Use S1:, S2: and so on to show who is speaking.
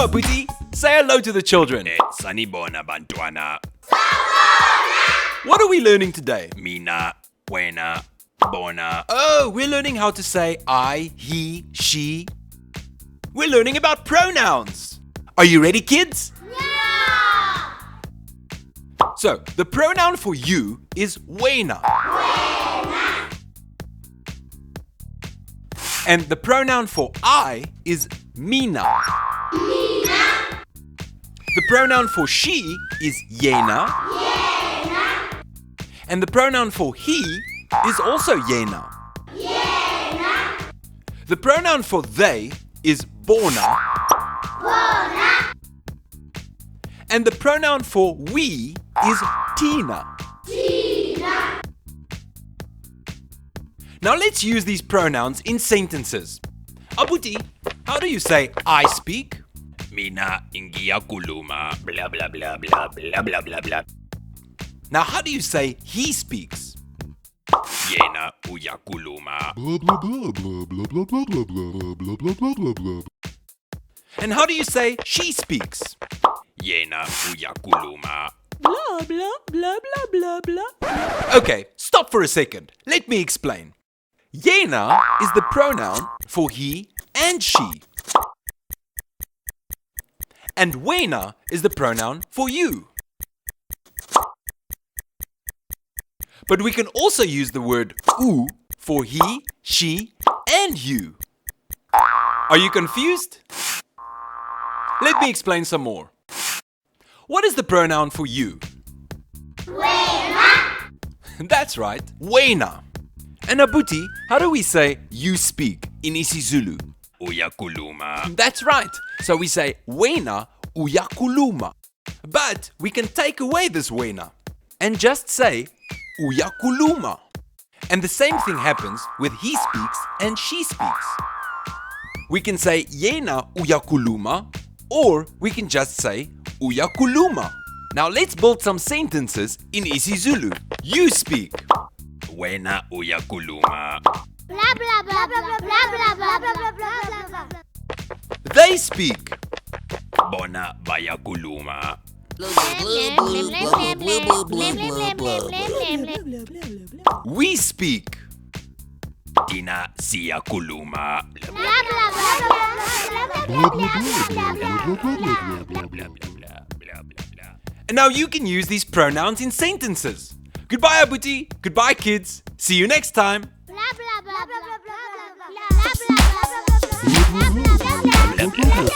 S1: Go, Abuti. Say hello to the children.
S2: Sanibona bantwana.
S1: What are we learning today?
S2: Mina, wena, bona.
S1: Oh, we're learning how to say I, he, she. We're learning about pronouns. Are you ready, kids?
S3: Yeah!
S1: So, the pronoun for you is wena. And the pronoun for I is mina. The pronoun for she is yena. And the pronoun for he is also yena. The pronoun for they is bona. And the pronoun for we is tina. Now let's use these pronouns in sentences. Abuti, how do you say I speak?
S2: Mina ngiyakhuluma blah blah blah blah blah blah blah blah.
S1: Now how do you say he speaks?
S2: Yena uyakhuluma.
S1: And how do you say she speaks?
S2: Yena uyakhuluma.
S3: Blah, blah, blah, blah, blah, blah.
S1: Okay, stop for a second. Let me explain. Yena is the pronoun for he and she. And wena is the pronoun for you. But we can also use the word u for he, she, and you. Are you confused? Let me explain some more. What is the pronoun for you?
S3: Wena.
S1: That's right, wena. And Abuti, how do we say you speak in isiZulu?
S2: Uyakhuluma.
S1: That's right. So we say wena uyakhuluma. But we can take away this wena and just say uyakhuluma. And the same thing happens with he speaks and she speaks. We can say yena uyakhuluma, or we can just say uyakhuluma. Now let's build some sentences in isiZulu. You speak.
S2: Wena uyakhuluma.
S3: Blah, blah, blah, blah, blah, blah, blah, blah, blah, blah.
S1: They speak.
S2: Bona bayakhuluma.
S1: We speak.
S2: Tina siyakhuluma.
S1: And now you can use these pronouns in sentences. Goodbye, Abuti. Goodbye, kids. See you next time.
S3: Blah, blah, blah, blah, blah, blah, blah, blah, blah, blah, blah, blah, blah, blah, blah, blah, blah.